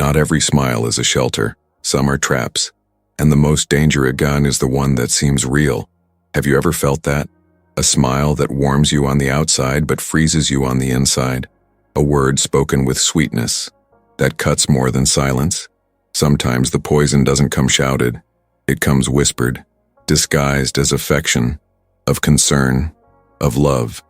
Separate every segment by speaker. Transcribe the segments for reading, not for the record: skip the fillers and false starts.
Speaker 1: not every smile is a shelter. Some are traps. And the most dangerous gun is the one that seems real. Have you ever felt that? A smile that warms you on the outside but freezes you on the inside. A word spoken with sweetness that cuts more than silence. Sometimes the poison doesn't come shouted. It comes whispered, disguised as affection, of concern, of love.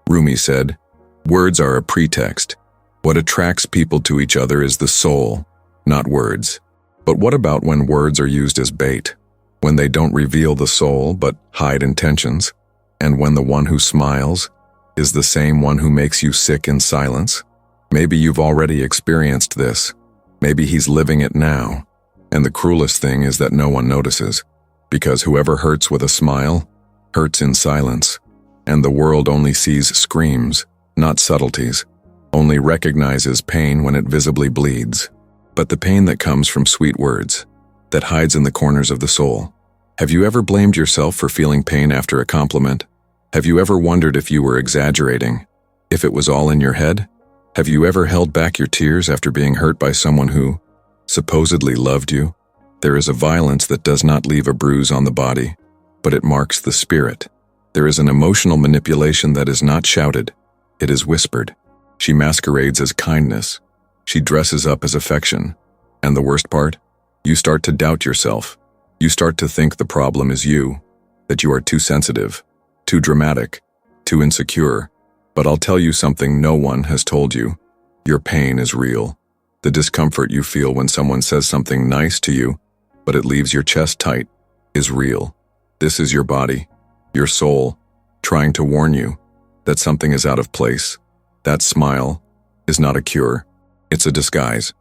Speaker 1: Rumi said, "Words are a pretext. What attracts people to each other is the soul, not words." But what about when words are used as bait? When they don't reveal the soul but hide intentions? And when the one who smiles is the same one who makes you sick in silence? Maybe you've already experienced this. Maybe he's living it now. And the cruelest thing is that no one notices. Because whoever hurts with a smile hurts in silence. And the world only sees screams, not subtleties. Only recognizes pain when it visibly bleeds. But the pain that comes from sweet words, that hides in the corners of the soul. Have you ever blamed yourself for feeling pain after a compliment? Have you ever wondered if you were exaggerating? If it was all in your head? Have you ever held back your tears after being hurt by someone who supposedly loved you? There is a violence that does not leave a bruise on the body, but it marks the spirit. There is an emotional manipulation that is not shouted. It is whispered. She masquerades as kindness. She dresses up as affection. And the worst part? You start to doubt yourself. You start to think the problem is you, that you are too sensitive, too dramatic, too insecure. But I'll tell you something no one has told you. Your pain is real. The discomfort you feel when someone says something nice to you, but it leaves your chest tight, is real. This is your body, your soul, trying to warn you that something is out of place. That smile is not a cure. It's a disguise.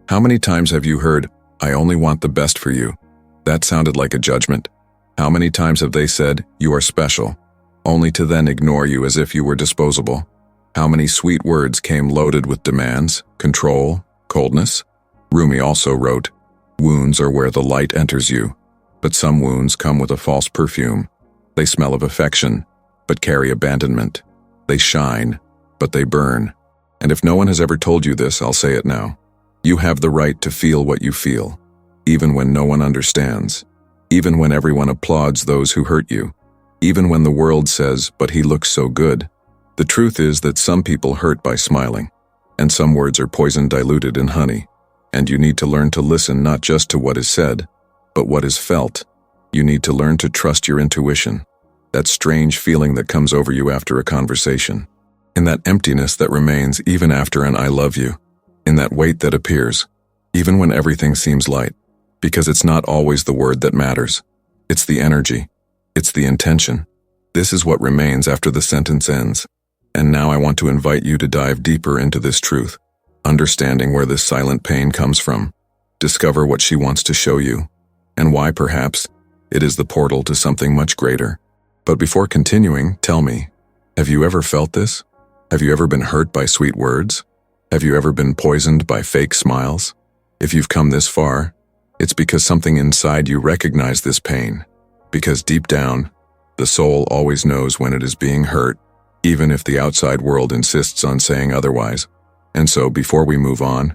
Speaker 1: How many times have you heard, "I only want the best for you"? That sounded like a judgment. How many times have they said, "You are special," only to then ignore you as if you were disposable? How many sweet words came loaded with demands, control, coldness? Rumi also wrote, "Wounds are where the light enters you, but some wounds come with a false perfume. They smell of affection, but carry abandonment. They shine, but they burn." And if no one has ever told you this, I'll say it now. You have the right to feel what you feel, even when no one understands, even when everyone applauds those who hurt you, even when the world says, "But he looks so good." The truth is that some people hurt by smiling, and some words are poison diluted in honey, and you need to learn to listen not just to what is said, but what is felt. You need to learn to trust your intuition, that strange feeling that comes over you after a conversation. In that emptiness that remains even after an "I love you," in that weight that appears, even when everything seems light, because it's not always the word that matters. It's the energy. It's the intention. This is what remains after the sentence ends. And now I want to invite you to dive deeper into this truth, understanding where this silent pain comes from, discover what she wants to show you, and why perhaps it is the portal to something much greater. But before continuing, tell me, have you ever felt this? Have you ever been hurt by sweet words? Have you ever been poisoned by fake smiles? If you've come this far, it's because something inside you recognized this pain. Because deep down, the soul always knows when it is being hurt, even if the outside world insists on saying otherwise. And so, before we move on,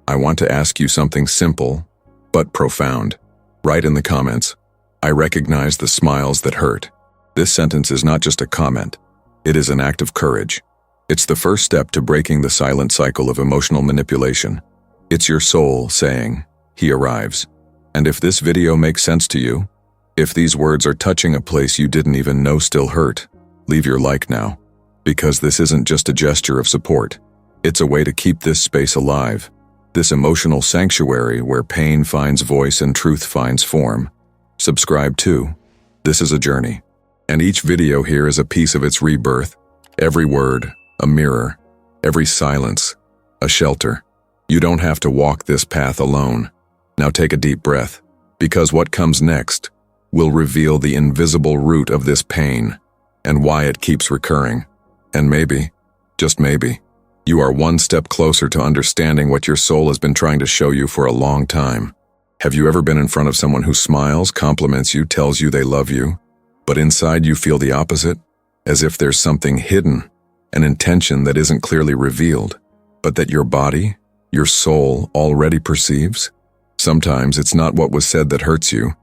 Speaker 1: I want to ask you something simple, but profound. Write in the comments, "I recognize the smiles that hurt." This sentence is not just a comment. It is an act of courage. It's the first step to breaking the silent cycle of emotional manipulation. It's your soul saying, "He arrives." And if this video makes sense to you, if these words are touching a place you didn't even know still hurt, leave your like now. Because this isn't just a gesture of support. It's a way to keep this space alive. This emotional sanctuary where pain finds voice and truth finds form. Subscribe too. This is a journey. And each video here is a piece of its rebirth. Every word, a mirror. Every silence, a shelter. You don't have to walk this path alone. Now take a deep breath, because what comes next will reveal the invisible root of this pain and why it keeps recurring. And maybe, just maybe, you are one step closer to understanding what your soul has been trying to show you for a long time. Have you ever been in front of someone who smiles, compliments you, tells you they love you, but inside you feel the opposite? As if there's something hidden, an intention that isn't clearly revealed, but that your body, your soul already perceives? Sometimes it's not what was said that hurts you,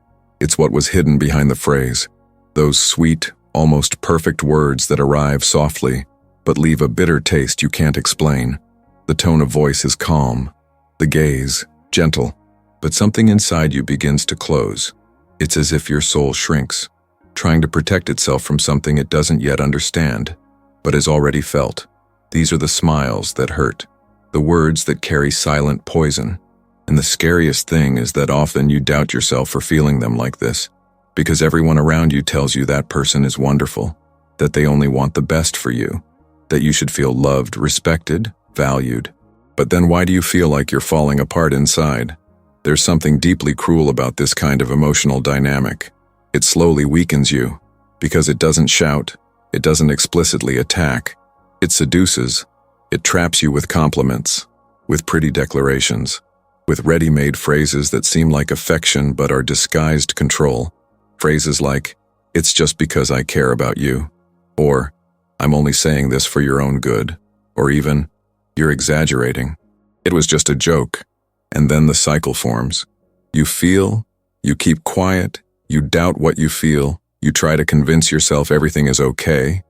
Speaker 1: it's what was hidden behind the phrase. Those sweet, almost perfect words that arrive softly, but leave a bitter taste you can't explain. The tone of voice is calm, the gaze gentle, but something inside you begins to close. It's as if your soul shrinks, trying to protect itself from something it doesn't yet understand, but has already felt. These are the smiles that hurt, the words that carry silent poison. And the scariest thing is that often you doubt yourself for feeling them like this, because everyone around you tells you that person is wonderful, that they only want the best for you, that you should feel loved, respected, valued. But then why do you feel like you're falling apart inside? There's something deeply cruel about this kind of emotional dynamic. It slowly weakens you, because it doesn't shout, it doesn't explicitly attack. It seduces, it traps you with compliments, with pretty declarations, with ready-made phrases that seem like affection but are disguised control. Phrases like, "It's just because I care about you," or "I'm only saying this for your own good," or even, "You're exaggerating. It was just a joke." And then the cycle forms. You feel, you keep quiet, you doubt what you feel, you try to convince yourself everything is okay,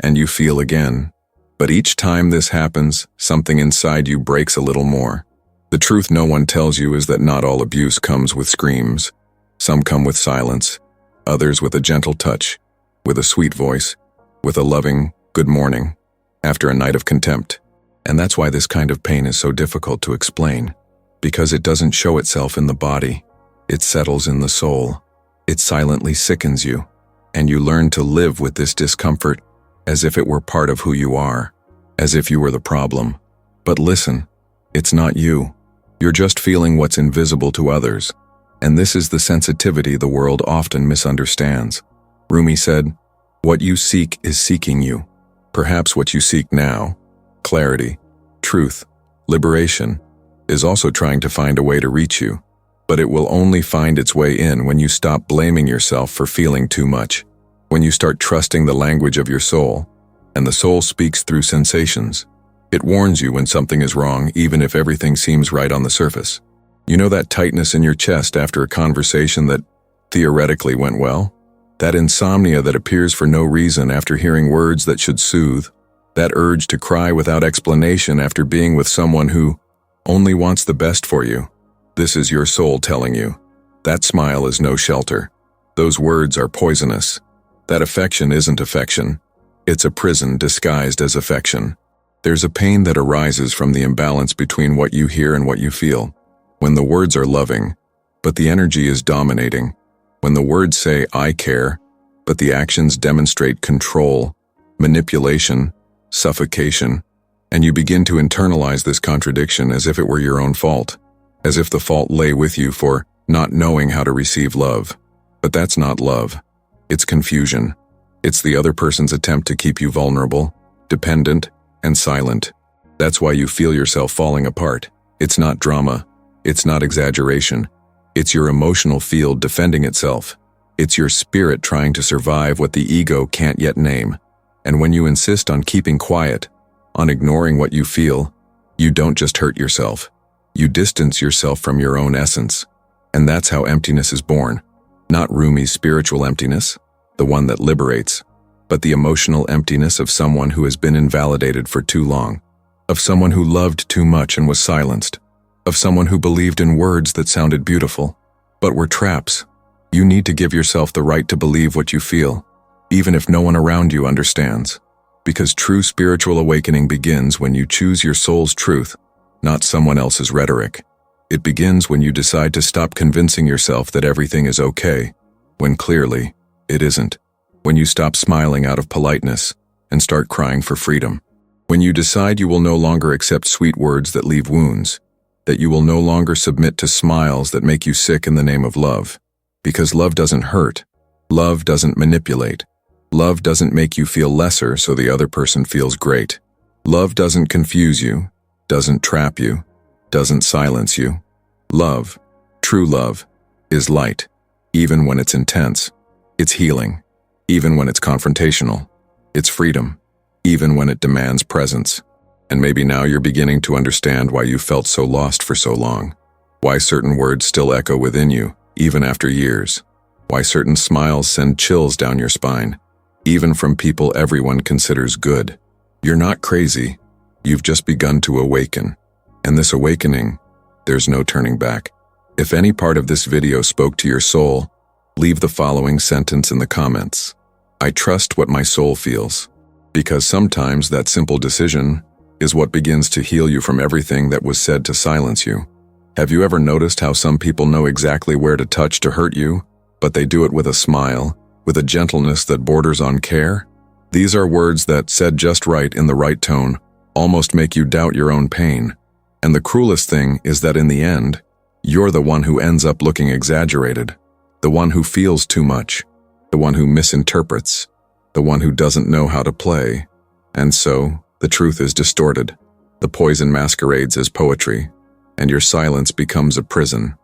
Speaker 1: and you feel again. But each time this happens, something inside you breaks a little more. The truth no one tells you is that not all abuse comes with screams. Some come with silence, others with a gentle touch, with a sweet voice, with a loving "good morning" after a night of contempt. And that's why this kind of pain is so difficult to explain, because it doesn't show itself in the body. It settles in the soul. It silently sickens you, and you learn to live with this discomfort as if it were part of who you are, as if you were the problem. But listen, it's not you. You're just feeling what's invisible to others, and this is the sensitivity the world often misunderstands. Rumi said, "What you seek is seeking you." Perhaps what you seek now, clarity, truth, liberation, is also trying to find a way to reach you, but it will only find its way in when you stop blaming yourself for feeling too much, when you start trusting the language of your soul, and the soul speaks through sensations. It warns you when something is wrong, even if everything seems right on the surface. You know that tightness in your chest after a conversation that theoretically went well? That insomnia that appears for no reason after hearing words that should soothe? That urge to cry without explanation after being with someone who only wants the best for you? This is your soul telling you. That smile is no shelter. Those words are poisonous. That affection isn't affection. It's a prison disguised as affection. There's a pain that arises from the imbalance between what you hear and what you feel. When the words are loving, but the energy is dominating. When the words say, "I care," but the actions demonstrate control, manipulation, suffocation, and you begin to internalize this contradiction as if it were your own fault, as if the fault lay with you for not knowing how to receive love. But that's not love. It's confusion. It's the other person's attempt to keep you vulnerable, dependent, and silent. That's why you feel yourself falling apart. It's not drama. It's not exaggeration. It's your emotional field defending itself. It's your spirit trying to survive what the ego can't yet name. And when you insist on keeping quiet, on ignoring what you feel, you don't just hurt yourself. You distance yourself from your own essence. And that's how emptiness is born. Not Rumi's spiritual emptiness, the one that liberates, but the emotional emptiness of someone who has been invalidated for too long, of someone who loved too much and was silenced, of someone who believed in words that sounded beautiful, but were traps. You need to give yourself the right to believe what you feel, even if no one around you understands. Because true spiritual awakening begins when you choose your soul's truth, not someone else's rhetoric. It begins when you decide to stop convincing yourself that everything is okay, when clearly, it isn't. When you stop smiling out of politeness and start crying for freedom. When you decide you will no longer accept sweet words that leave wounds, that you will no longer submit to smiles that make you sick in the name of love. Because love doesn't hurt. Love doesn't manipulate. Love doesn't make you feel lesser so the other person feels great. Love doesn't confuse you, doesn't trap you, doesn't silence you. Love, true love, is light, even when it's intense. It's healing, even when it's confrontational. It's freedom, even when it demands presence. And maybe now you're beginning to understand why you felt so lost for so long. Why certain words still echo within you, even after years. Why certain smiles send chills down your spine, even from people everyone considers good. You're not crazy. You've just begun to awaken. And this awakening, there's no turning back. If any part of this video spoke to your soul, leave the following sentence in the comments. I trust what my soul feels. Because sometimes that simple decision is what begins to heal you from everything that was said to silence you. Have you ever noticed how some people know exactly where to touch to hurt you, but they do it with a smile, with a gentleness that borders on care? These are words that, said just right in the right tone, almost make you doubt your own pain. And the cruelest thing is that in the end, you're the one who ends up looking exaggerated, the one who feels too much, the one who misinterprets, the one who doesn't know how to play. And so, the truth is distorted. The poison masquerades as poetry, and your silence becomes a prison.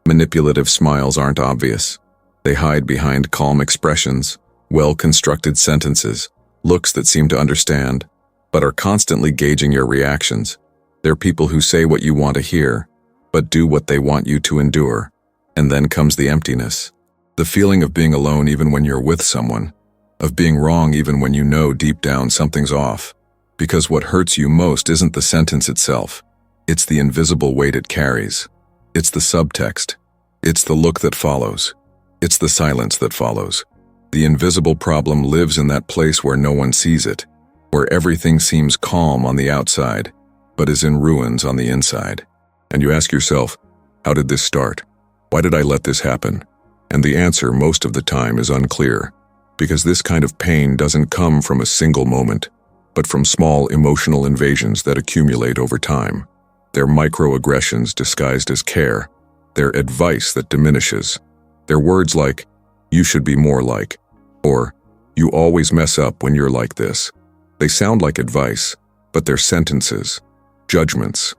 Speaker 1: Manipulative smiles aren't obvious. They hide behind calm expressions, well-constructed sentences, looks that seem to understand, but are constantly gauging your reactions. They're people who say what you want to hear, but do what they want you to endure. And then comes the emptiness. The feeling of being alone even when you're with someone, of being wrong even when you know deep down something's off. Because what hurts you most isn't the sentence itself. It's the invisible weight it carries. It's the subtext. It's the look that follows. It's the silence that follows. The invisible problem lives in that place where no one sees it, where everything seems calm on the outside, but is in ruins on the inside. And you ask yourself, how did this start? Why did I let this happen? And the answer most of the time is unclear, because this kind of pain doesn't come from a single moment, but from small emotional invasions that accumulate over time. They're microaggressions disguised as care. They're advice that diminishes. They're words like, you should be more like, or, you always mess up when you're like this. They sound like advice, but they're sentences, judgments,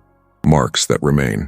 Speaker 1: marks that remain.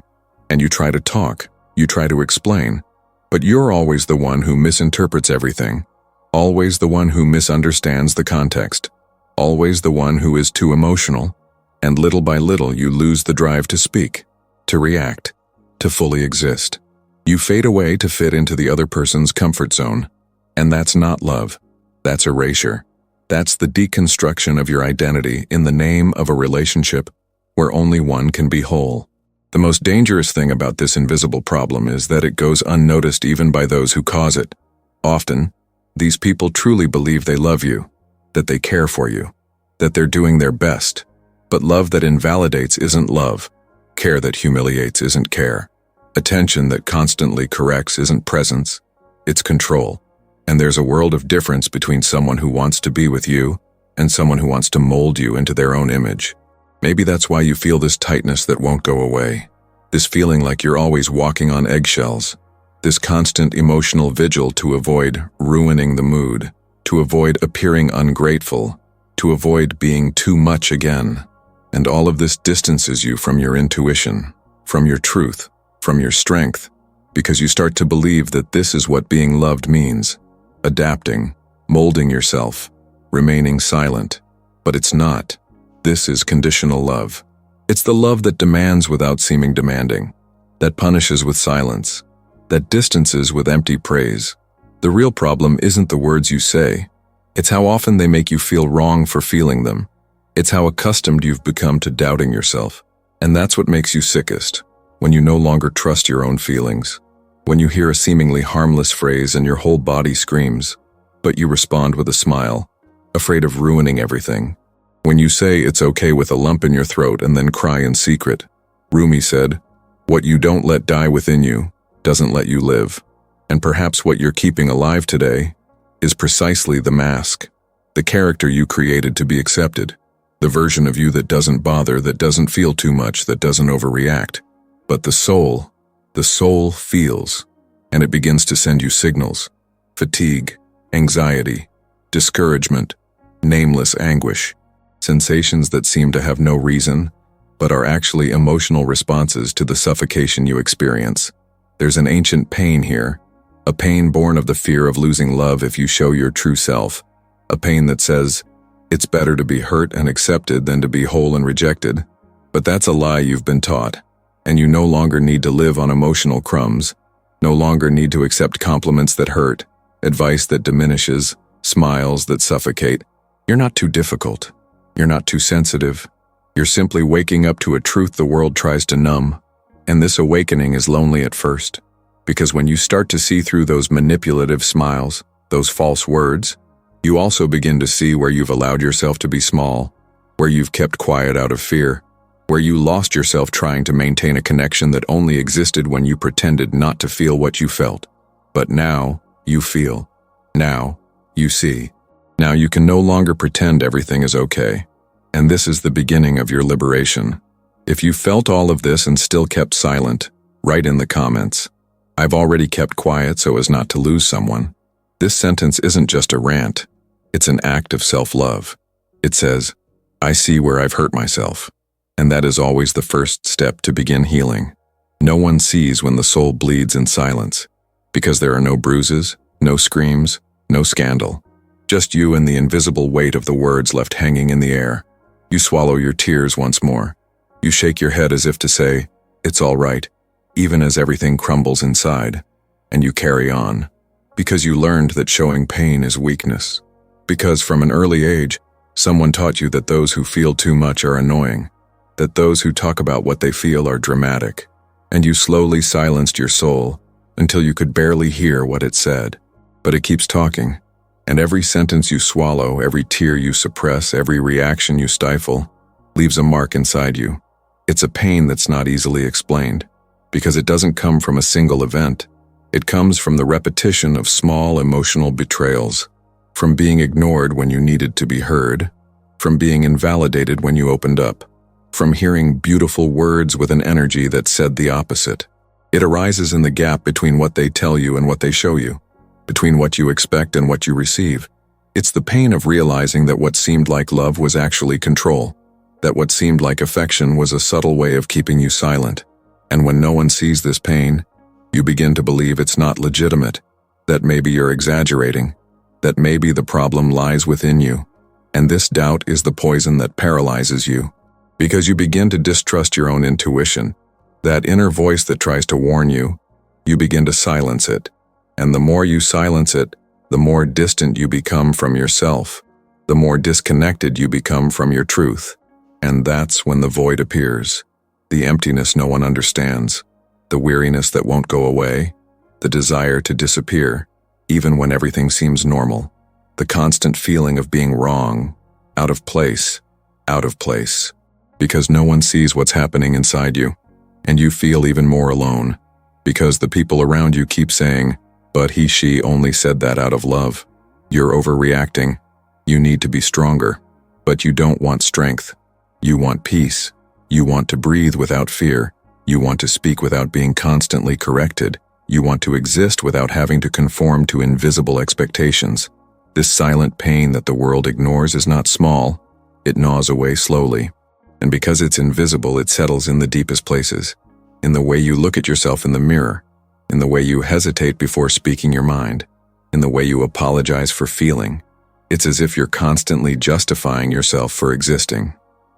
Speaker 1: And you try to talk, you try to explain, but you're always the one who misinterprets everything, always the one who misunderstands the context, always the one who is too emotional, and little by little you lose the drive to speak, to react, to fully exist. You fade away to fit into the other person's comfort zone, and that's not love, that's erasure. That's the deconstruction of your identity in the name of a relationship where only one can be whole. The most dangerous thing about this invisible problem is that it goes unnoticed even by those who cause it. Often, these people truly believe they love you, that they care for you, that they're doing their best. But love that invalidates isn't love. Care that humiliates isn't care. Attention that constantly corrects isn't presence, it's control. And there's a world of difference between someone who wants to be with you and someone who wants to mold you into their own image. Maybe that's why you feel this tightness that won't go away. This feeling like you're always walking on eggshells. This constant emotional vigil to avoid ruining the mood, to avoid appearing ungrateful, to avoid being too much again. And all of this distances you from your intuition, from your truth, from your strength, because you start to believe that this is what being loved means. Adapting, molding yourself, remaining silent. But it's not. This is conditional love. It's the love that demands without seeming demanding, that punishes with silence, that distances with empty praise. The real problem isn't the words you say. It's how often they make you feel wrong for feeling them. It's how accustomed you've become to doubting yourself. And that's what makes you sickest, when you no longer trust your own feelings. When you hear a seemingly harmless phrase and your whole body screams, but you respond with a smile, afraid of ruining everything. When you say it's okay with a lump in your throat and then cry in secret. Rumi said, "What you don't let die within you doesn't let you live." And perhaps what you're keeping alive today is precisely the mask, the character you created to be accepted, the version of you that doesn't bother, that doesn't feel too much, that doesn't overreact. But the soul feels, and it begins to send you signals: fatigue, anxiety, discouragement, nameless anguish, sensations that seem to have no reason, but are actually emotional responses to the suffocation you experience. There's an ancient pain here, a pain born of the fear of losing love if you show your true self, a pain that says, It's better to be hurt and accepted than to be whole and rejected. But that's a lie you've been taught, and you no longer need to live on emotional crumbs, no longer need to accept compliments that hurt, advice that diminishes, smiles that suffocate. You're not too difficult. You're not too sensitive. You're simply waking up to a truth the world tries to numb. And this awakening is lonely at first, because when you start to see through those manipulative smiles, those false words, you also begin to see where you've allowed yourself to be small, where you've kept quiet out of fear, where you lost yourself trying to maintain a connection that only existed when you pretended not to feel what you felt. But now, you feel. Now, you see. Now you can no longer pretend everything is okay. And this is the beginning of your liberation. If you felt all of this and still kept silent, write in the comments, "I've already kept quiet so as not to lose someone." This sentence isn't just a rant. It's an act of self-love. It says, "I see where I've hurt myself." And that is always the first step to begin healing. No one sees when the soul bleeds in silence, because there are no bruises, no screams, no scandal. Just you and the invisible weight of the words left hanging in the air. You swallow your tears once more. You shake your head as if to say, "It's all right," even as everything crumbles inside. And you carry on, because you learned that showing pain is weakness. Because from an early age, someone taught you that those who feel too much are annoying, that those who talk about what they feel are dramatic. And you slowly silenced your soul until you could barely hear what it said. But it keeps talking. And every sentence you swallow, every tear you suppress, every reaction you stifle, leaves a mark inside you. It's a pain that's not easily explained, because it doesn't come from a single event. It comes from the repetition of small emotional betrayals, from being ignored when you needed to be heard, from being invalidated when you opened up, from hearing beautiful words with an energy that said the opposite. It arises in the gap between what they tell you and what they show you, between what you expect and what you receive. It's the pain of realizing that what seemed like love was actually control, that what seemed like affection was a subtle way of keeping you silent. And when no one sees this pain, you begin to believe it's not legitimate, that maybe you're exaggerating, that maybe the problem lies within you. And this doubt is the poison that paralyzes you, because you begin to distrust your own intuition, that inner voice that tries to warn you. You begin to silence it. And the more you silence it, the more distant you become from yourself, the more disconnected you become from your truth. And that's when the void appears, the emptiness no one understands, the weariness that won't go away, the desire to disappear, even when everything seems normal, the constant feeling of being wrong, out of place, because no one sees what's happening inside you, and you feel even more alone, because the people around you keep saying, "But she only said that out of love. You're overreacting. You need to be stronger." But you don't want strength. You want peace. You want to breathe without fear. You want to speak without being constantly corrected. You want to exist without having to conform to invisible expectations. This silent pain that the world ignores is not small. It gnaws away slowly. And because it's invisible, it settles in the deepest places, in the way you look at yourself in the mirror, in the way you hesitate before speaking your mind, in the way you apologize for feeling. It's as if you're constantly justifying yourself for existing.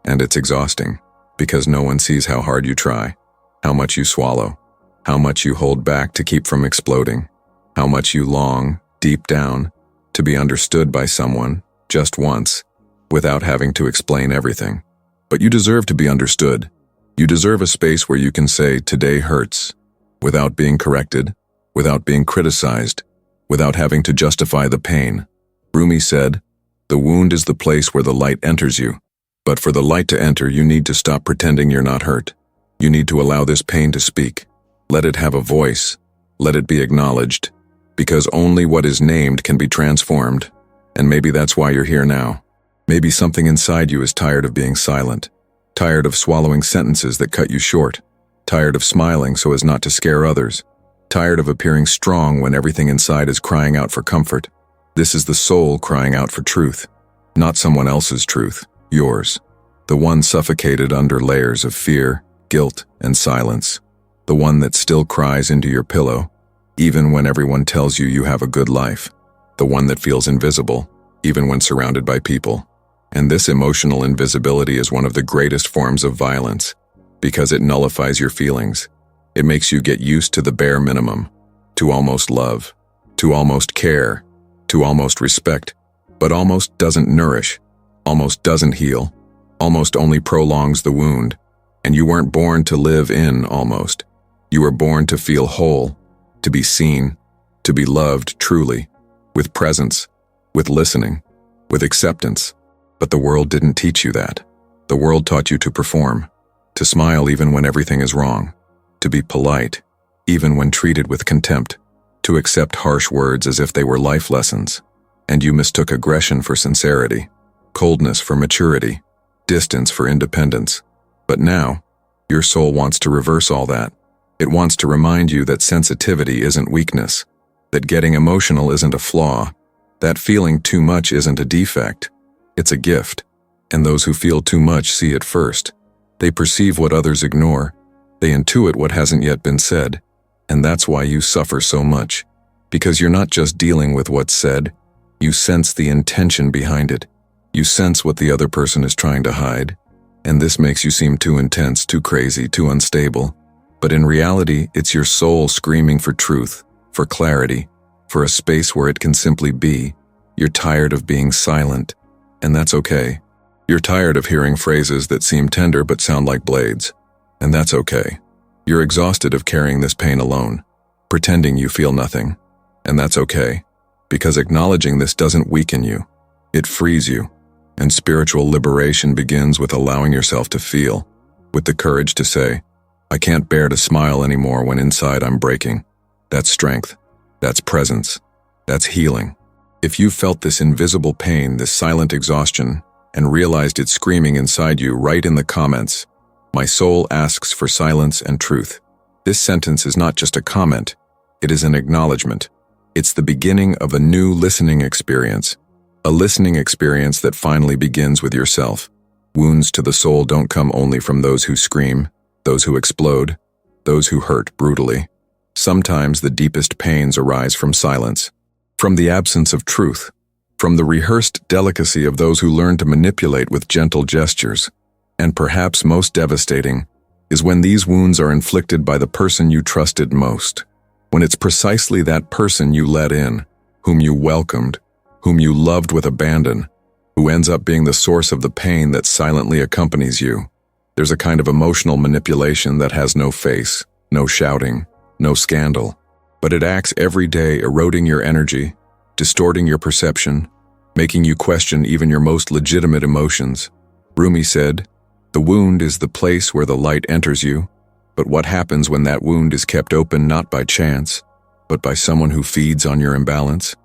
Speaker 1: And it's exhausting, because no one sees how hard you try, how much you swallow, how much you hold back to keep from exploding, how much you long, deep down, to be understood by someone, just once, without having to explain everything. But you deserve to be understood. You deserve a space where you can say, "Today hurts," without being corrected, without being criticized, without having to justify the pain. Rumi said, "The wound is the place where the light enters you. But for the light to enter, you need to stop pretending you're not hurt. You need to allow this pain to speak. Let it have a voice. Let it be acknowledged. Because only what is named can be transformed. And maybe that's why you're here now. Maybe something inside you is tired of being silent, tired of swallowing sentences that cut you short, tired of smiling so as not to scare others, tired of appearing strong when everything inside is crying out for comfort. This is the soul crying out for truth, not someone else's truth, yours, the one suffocated under layers of fear, guilt, and silence, the one that still cries into your pillow, even when everyone tells you you have a good life, the one that feels invisible, even when surrounded by people. And this emotional invisibility is one of the greatest forms of violence, because it nullifies your feelings. It makes you get used to the bare minimum, to almost love, to almost care, to almost respect, but almost doesn't nourish, almost doesn't heal, almost only prolongs the wound. And you weren't born to live in almost. You were born to feel whole, to be seen, to be loved truly, with presence, with listening, with acceptance. But the world didn't teach you that. The world taught you to perform, to smile even when everything is wrong, to be polite, even when treated with contempt, to accept harsh words as if they were life lessons. And you mistook aggression for sincerity, coldness for maturity, distance for independence. But now, your soul wants to reverse all that. It wants to remind you that sensitivity isn't weakness, that getting emotional isn't a flaw, that feeling too much isn't a defect. It's a gift. And those who feel too much see it first. They perceive what others ignore. They intuit what hasn't yet been said. And that's why you suffer so much. Because you're not just dealing with what's said, you sense the intention behind it. You sense what the other person is trying to hide. And this makes you seem too intense, too crazy, too unstable. But in reality, it's your soul screaming for truth, for clarity, for a space where it can simply be. You're tired of being silent, and that's okay. You're tired of hearing phrases that seem tender but sound like blades, and that's okay. You're exhausted of carrying this pain alone, pretending you feel nothing, and that's okay. Because acknowledging this doesn't weaken you, it frees you. And spiritual liberation begins with allowing yourself to feel, with the courage to say, I can't bear to smile anymore when inside I'm breaking. That's strength. That's presence. That's healing. If you felt this invisible pain, this silent exhaustion, and realized it screaming inside you, write in the comments, my soul asks for silence and truth. This sentence is not just a comment. It is an acknowledgement. It's the beginning of a new listening experience. A listening experience that finally begins with yourself. Wounds to the soul don't come only from those who scream, those who explode, those who hurt brutally. Sometimes the deepest pains arise from silence, from the absence of truth, from the rehearsed delicacy of those who learn to manipulate with gentle gestures. And perhaps most devastating is when these wounds are inflicted by the person you trusted most. When it's precisely that person you let in, whom you welcomed, whom you loved with abandon, who ends up being the source of the pain that silently accompanies you. There's a kind of emotional manipulation that has no face, no shouting, no scandal, but it acts every day, eroding your energy, distorting your perception, making you question even your most legitimate emotions. Rumi said, the wound is the place where the light enters you, but what happens when that wound is kept open not by chance, but by someone who feeds on your imbalance?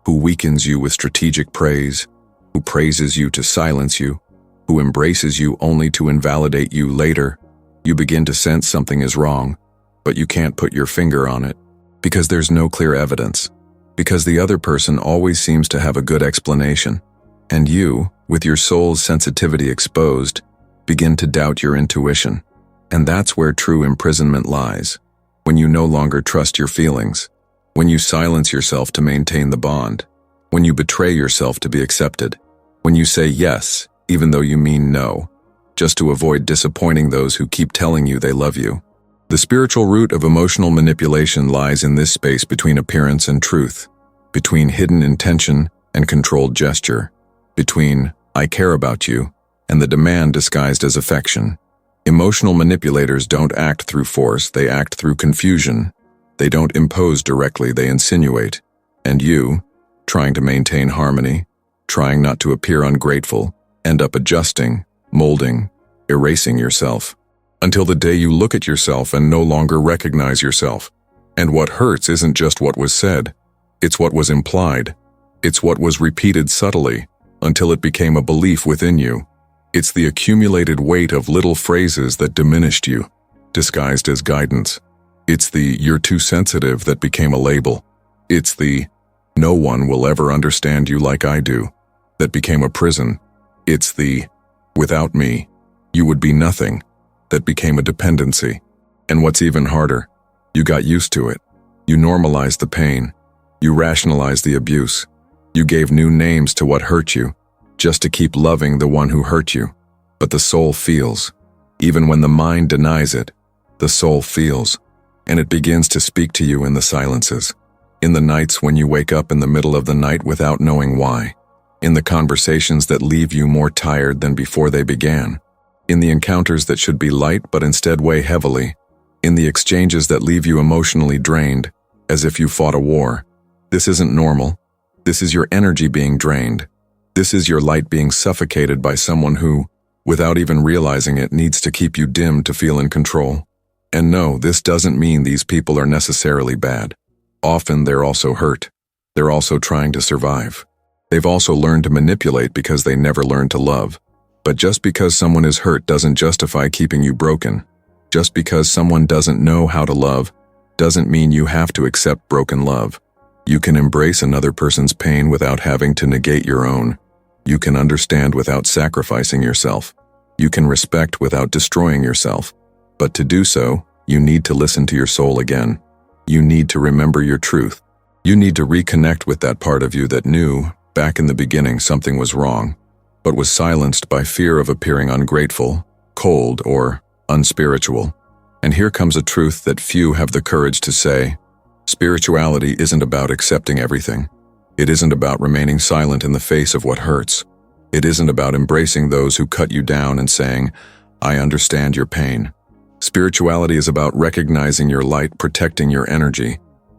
Speaker 1: Who weakens you with strategic praise, who praises you to silence you, who embraces you only to invalidate you later. You begin to sense something is wrong, but you can't put your finger on it, because there's no clear evidence, because the other person always seems to have a good explanation, and you, with your soul's sensitivity exposed, begin to doubt your intuition. And that's where true imprisonment lies, when you no longer trust your feelings. When you silence yourself to maintain the bond, when you betray yourself to be accepted, when you say yes, even though you mean no, just to avoid disappointing those who keep telling you they love you. The spiritual root of emotional manipulation lies in this space between appearance and truth, between hidden intention and controlled gesture, between I care about you and the demand disguised as affection. Emotional manipulators don't act through force, they act through confusion. They don't impose directly, they insinuate. And you, trying to maintain harmony, trying not to appear ungrateful, end up adjusting, molding, erasing yourself. Until the day you look at yourself and no longer recognize yourself. And what hurts isn't just what was said. It's what was implied. It's what was repeated subtly, until it became a belief within you. It's the accumulated weight of little phrases that diminished you, disguised as guidance. It's the "you're too sensitive" that became a label. It's the "no one will ever understand you like I do" that became a prison. It's the "without me, you would be nothing" that became a dependency. And what's even harder, you got used to it. You normalized the pain. You rationalized the abuse. You gave new names to what hurt you, just to keep loving the one who hurt you. But the soul feels. Even when the mind denies it, the soul feels. And it begins to speak to you in the silences. In the nights when you wake up in the middle of the night without knowing why. In the conversations that leave you more tired than before they began. In the encounters that should be light but instead weigh heavily. In the exchanges that leave you emotionally drained, as if you fought a war. This isn't normal. This is your energy being drained. This is your light being suffocated by someone who, without even realizing it, needs to keep you dim to feel in control. And no, this doesn't mean these people are necessarily bad. Often they're also hurt. They're also trying to survive. They've also learned to manipulate because they never learned to love. But just because someone is hurt doesn't justify keeping you broken. Just because someone doesn't know how to love doesn't mean you have to accept broken love. You can embrace another person's pain without having to negate your own. You can understand without sacrificing yourself. You can respect without destroying yourself. But to do so, you need to listen to your soul again. You need to remember your truth. You need to reconnect with that part of you that knew, back in the beginning, something was wrong, but was silenced by fear of appearing ungrateful, cold, or unspiritual. And here comes a truth that few have the courage to say. Spirituality isn't about accepting everything. It isn't about remaining silent in the face of what hurts. It isn't about embracing those who cut you down and saying, "I understand your pain." Spirituality is about recognizing your light, protecting your energy,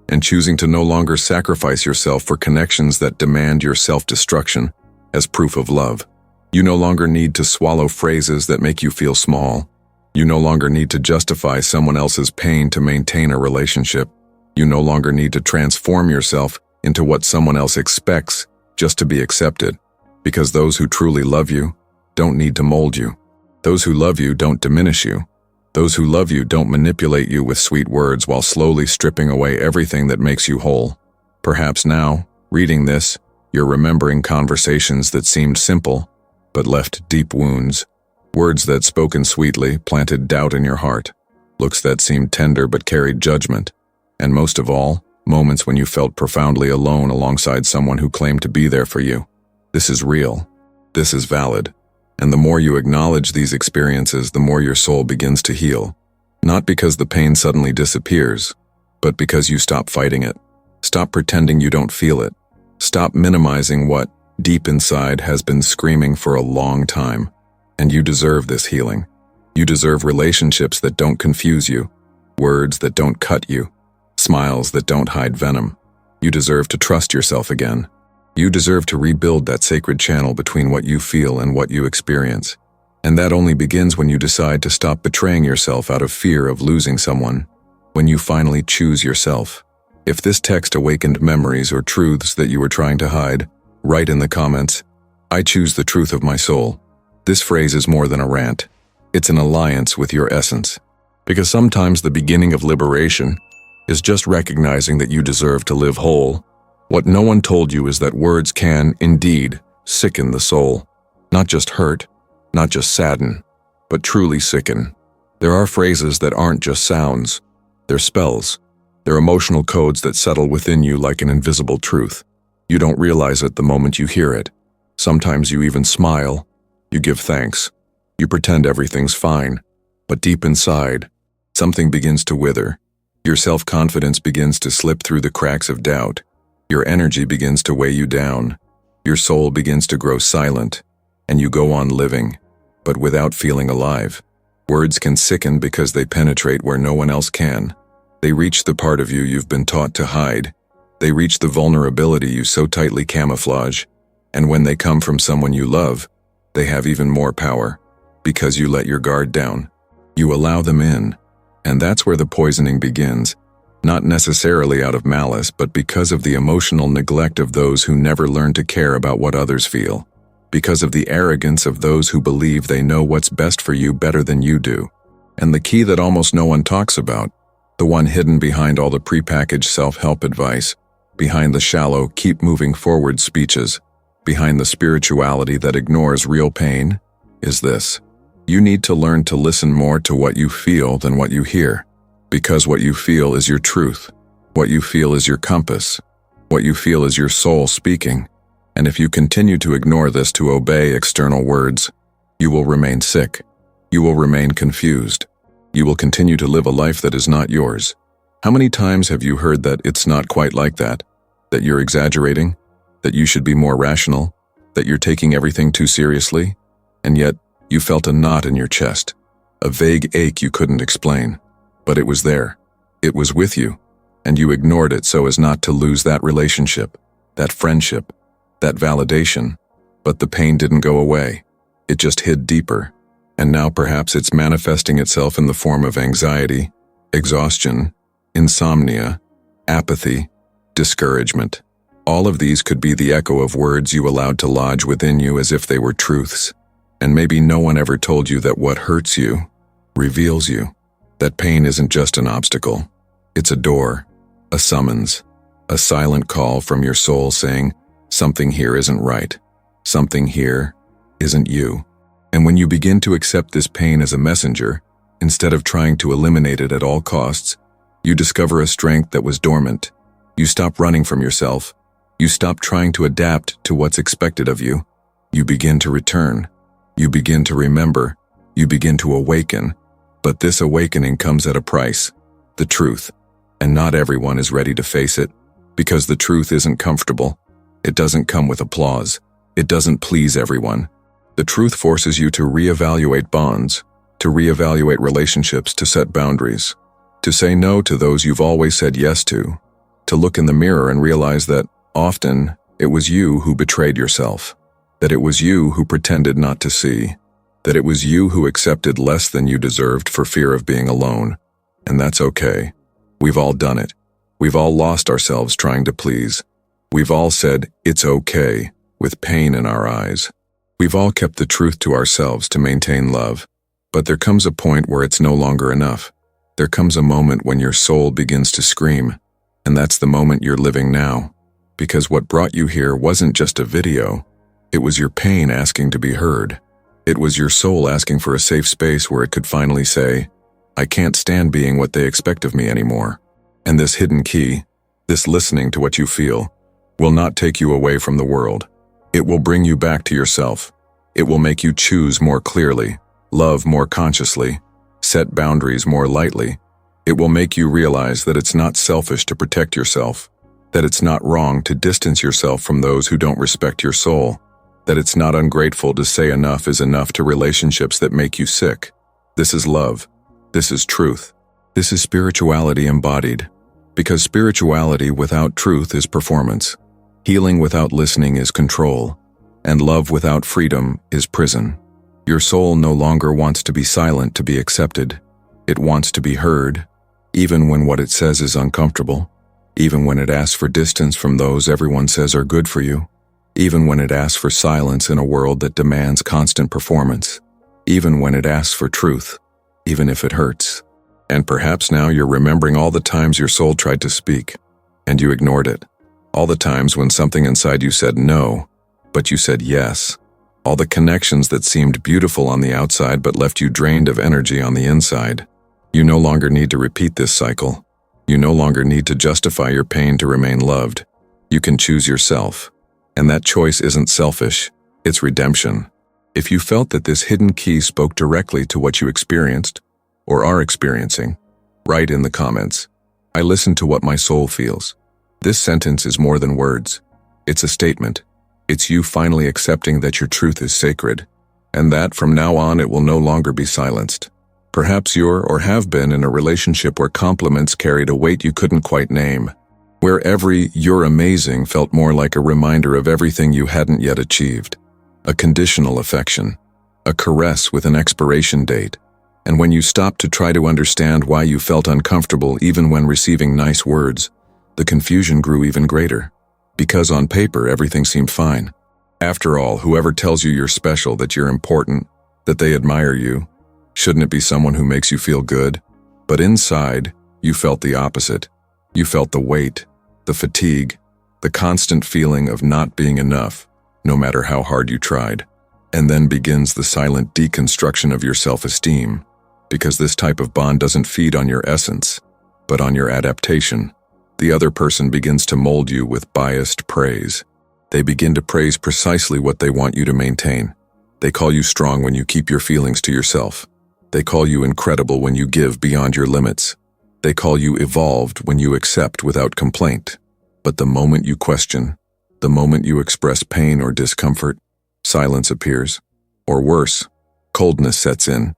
Speaker 1: and choosing to no longer sacrifice yourself for connections that demand your self-destruction as proof of love. You no longer need to swallow phrases that make you feel small. You no longer need to justify someone else's pain to maintain a relationship. You no longer need to transform yourself into what someone else expects just to be accepted. Because those who truly love you don't need to mold you. Those who love you don't diminish you. Those who love you don't manipulate you with sweet words while slowly stripping away everything that makes you whole. Perhaps now, reading this, you're remembering conversations that seemed simple, but left deep wounds. Words that, spoken sweetly, planted doubt in your heart. Looks that seemed tender but carried judgment. And most of all, moments when you felt profoundly alone alongside someone who claimed to be there for you. This is real. This is valid. And the more you acknowledge these experiences, the more your soul begins to heal. Not because the pain suddenly disappears, but because you stop fighting it. Stop pretending you don't feel it. Stop minimizing what, deep inside, has been screaming for a long time. And you deserve this healing. You deserve relationships that don't confuse you, words that don't cut you, smiles that don't hide venom. You deserve to trust yourself again. You deserve to rebuild that sacred channel between what you feel and what you experience. And that only begins when you decide to stop betraying yourself out of fear of losing someone. When you finally choose yourself. If this text awakened memories or truths that you were trying to hide, write in the comments, "I choose the truth of my soul." This phrase is more than a rant. It's an alliance with your essence. Because sometimes the beginning of liberation is just recognizing that you deserve to live whole. What no one told you is that words can, indeed, sicken the soul. Not just hurt, not just sadden, but truly sicken. There are phrases that aren't just sounds. They're spells. They're emotional codes that settle within you like an invisible truth. You don't realize it the moment you hear it. Sometimes you even smile. You give thanks. You pretend everything's fine. But deep inside, something begins to wither. Your self-confidence begins to slip through the cracks of doubt. Your energy begins to weigh you down. Your soul begins to grow silent, and you go on living, but without feeling alive. Words can sicken because they penetrate where no one else can. They reach the part of you you've been taught to hide. They reach the vulnerability you so tightly camouflage. And when they come from someone you love, they have even more power, because you let your guard down. You allow them in, and that's where the poisoning begins. Not necessarily out of malice, but because of the emotional neglect of those who never learn to care about what others feel. Because of the arrogance of those who believe they know what's best for you better than you do. And the key that almost no one talks about, the one hidden behind all the prepackaged self-help advice, behind the shallow, keep moving forward speeches, behind the spirituality that ignores real pain, is this. You need to learn to listen more to what you feel than what you hear. Because what you feel is your truth. What you feel is your compass. What you feel is your soul speaking. And if you continue to ignore this to obey external words, you will remain sick. You will remain confused. You will continue to live a life that is not yours. How many times have you heard that it's not quite like that? That you're exaggerating? That you should be more rational? That you're taking everything too seriously? And yet, you felt a knot in your chest, a vague ache you couldn't explain. But it was there. It was with you, and you ignored it so as not to lose that relationship, that friendship, that validation. But the pain didn't go away. It just hid deeper. And now perhaps it's manifesting itself in the form of anxiety, exhaustion, insomnia, apathy, discouragement. All of these could be the echo of words you allowed to lodge within you as if they were truths. And maybe no one ever told you that what hurts you reveals you. That pain isn't just an obstacle. It's a door, a summons, a silent call from your soul saying, something here isn't right. Something here isn't you. And when you begin to accept this pain as a messenger, instead of trying to eliminate it at all costs, you discover a strength that was dormant. You stop running from yourself. You stop trying to adapt to what's expected of you. You begin to return. You begin to remember. You begin to awaken. But this awakening comes at a price, the truth. And not everyone is ready to face it, because the truth isn't comfortable. It doesn't come with applause. It doesn't please everyone. The truth forces you to reevaluate bonds, to reevaluate relationships, to set boundaries, to say no to those you've always said yes to look in the mirror and realize that often it was you who betrayed yourself, that it was you who pretended not to see, that it was you who accepted less than you deserved for fear of being alone. And that's okay. We've all done it. We've all lost ourselves trying to please. We've all said, it's okay, with pain in our eyes. We've all kept the truth to ourselves to maintain love. But there comes a point where it's no longer enough. There comes a moment when your soul begins to scream. And that's the moment you're living now. Because what brought you here wasn't just a video. It was your pain asking to be heard. It was your soul asking for a safe space where it could finally say, I can't stand being what they expect of me anymore. And this hidden key, this listening to what you feel, will not take you away from the world. It will bring you back to yourself. It will make you choose more clearly, love more consciously, set boundaries more lightly. It will make you realize that it's not selfish to protect yourself, that it's not wrong to distance yourself from those who don't respect your soul, that it's not ungrateful to say enough is enough to relationships that make you sick. This is love. This is truth. This is spirituality embodied. Because spirituality without truth is performance. Healing without listening is control. And love without freedom is prison. Your soul no longer wants to be silent to be accepted. It wants to be heard, even when what it says is uncomfortable, even when it asks for distance from those everyone says are good for you, even when it asks for silence in a world that demands constant performance, even when it asks for truth, even if it hurts. And perhaps now you're remembering all the times your soul tried to speak, and you ignored it. All the times when something inside you said no, but you said yes. All the connections that seemed beautiful on the outside but left you drained of energy on the inside. You no longer need to repeat this cycle. You no longer need to justify your pain to remain loved. You can choose yourself. And that choice isn't selfish, it's redemption. If you felt that this hidden key spoke directly to what you experienced, or are experiencing, write in the comments, I listen to what my soul feels. This sentence is more than words. It's a statement. It's you finally accepting that your truth is sacred, and that from now on it will no longer be silenced. Perhaps you're or have been in a relationship where compliments carried a weight you couldn't quite name, where every "you're amazing" felt more like a reminder of everything you hadn't yet achieved, a conditional affection, a caress with an expiration date. And when you stopped to try to understand why you felt uncomfortable even when receiving nice words, the confusion grew even greater. Because on paper everything seemed fine. After all, whoever tells you you're special, that you're important, that they admire you, shouldn't it be someone who makes you feel good? But inside, you felt the opposite. You felt the weight, the fatigue, the constant feeling of not being enough, no matter how hard you tried. And then begins the silent deconstruction of your self-esteem, because this type of bond doesn't feed on your essence, but on your adaptation. The other person begins to mold you with biased praise. They begin to praise precisely what they want you to maintain. They call you strong when you keep your feelings to yourself. They call you incredible when you give beyond your limits. They call you evolved when you accept without complaint. But the moment you question, the moment you express pain or discomfort, silence appears. Or worse, coldness sets in.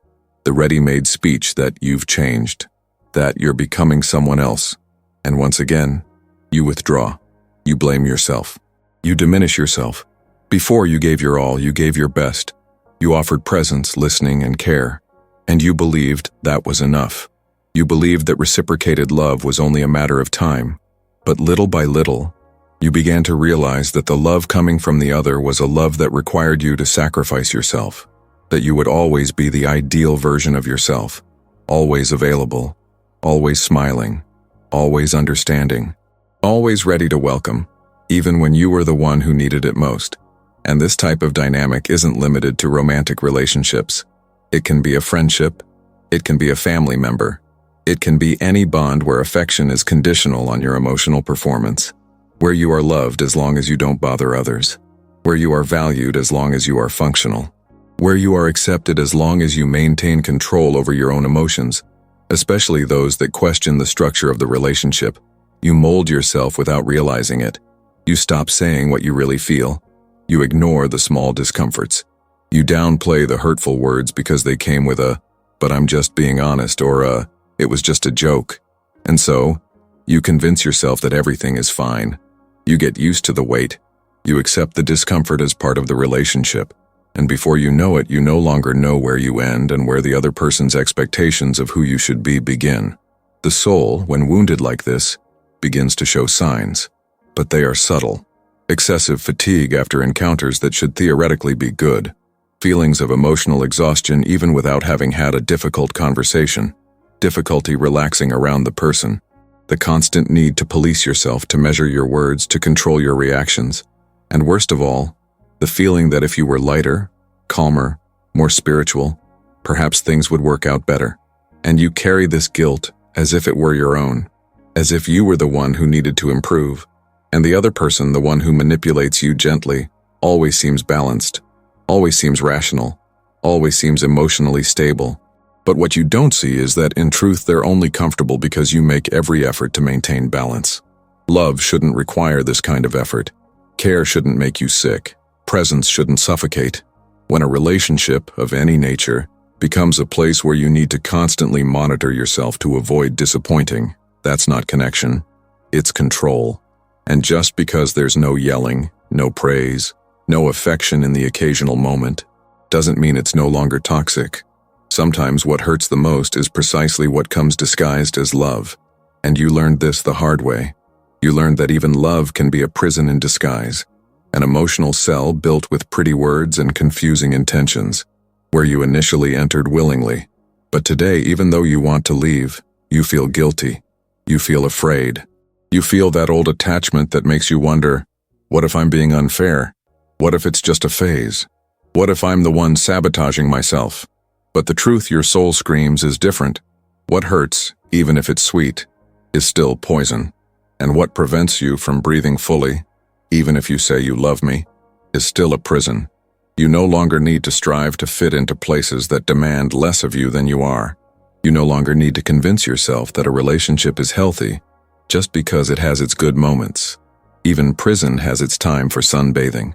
Speaker 1: The ready-made speech that you've changed, that you're becoming someone else. And once again, you withdraw. You blame yourself. You diminish yourself. Before you gave your all, you gave your best. You offered presence, listening, and care. And you believed that was enough. You believed that reciprocated love was only a matter of time. But little by little, you began to realize that the love coming from the other was a love that required you to sacrifice yourself, that you would always be the ideal version of yourself, always available, always smiling, always understanding, always ready to welcome, even when you were the one who needed it most. And this type of dynamic isn't limited to romantic relationships. It can be a friendship. It can be a family member. It can be any bond where affection is conditional on your emotional performance, where you are loved as long as you don't bother others, where you are valued as long as you are functional, where you are accepted as long as you maintain control over your own emotions, especially those that question the structure of the relationship. You mold yourself without realizing it. You stop saying what you really feel. You ignore the small discomforts. You downplay the hurtful words because they came with a, "but I'm just being honest," or a, "it was just a joke." And so, you convince yourself that everything is fine. You get used to the weight. You accept the discomfort as part of the relationship. And before you know it, you no longer know where you end and where the other person's expectations of who you should be begin. The soul, when wounded like this, begins to show signs. But they are subtle. Excessive fatigue after encounters that should theoretically be good. Feelings of emotional exhaustion even without having had a difficult conversation. Difficulty relaxing around the person. The constant need to police yourself, to measure your words, to control your reactions. And worst of all, the feeling that if you were lighter, calmer, more spiritual, perhaps things would work out better. And you carry this guilt as if it were your own, as if you were the one who needed to improve. And the other person, the one who manipulates you gently, always seems balanced, always seems rational, always seems emotionally stable. But what you don't see is that in truth they're only comfortable because you make every effort to maintain balance. Love shouldn't require this kind of effort. Care shouldn't make you sick. Presence shouldn't suffocate. When a relationship of any nature becomes a place where you need to constantly monitor yourself to avoid disappointing, that's not connection, it's control. And just because there's no yelling, no praise, no affection in the occasional moment, doesn't mean it's no longer toxic. Sometimes what hurts the most is precisely what comes disguised as love. And you learned this the hard way. You learned that even love can be a prison in disguise, an emotional cell built with pretty words and confusing intentions, where you initially entered willingly. But today, even though you want to leave, you feel guilty. You feel afraid. You feel that old attachment that makes you wonder, what if I'm being unfair? What if it's just a phase? What if I'm the one sabotaging myself? But the truth your soul screams is different. What hurts, even if it's sweet, is still poison. And what prevents you from breathing fully, even if you say you love me, is still a prison. You no longer need to strive to fit into places that demand less of you than you are. You no longer need to convince yourself that a relationship is healthy just because it has its good moments. Even prison has its time for sunbathing.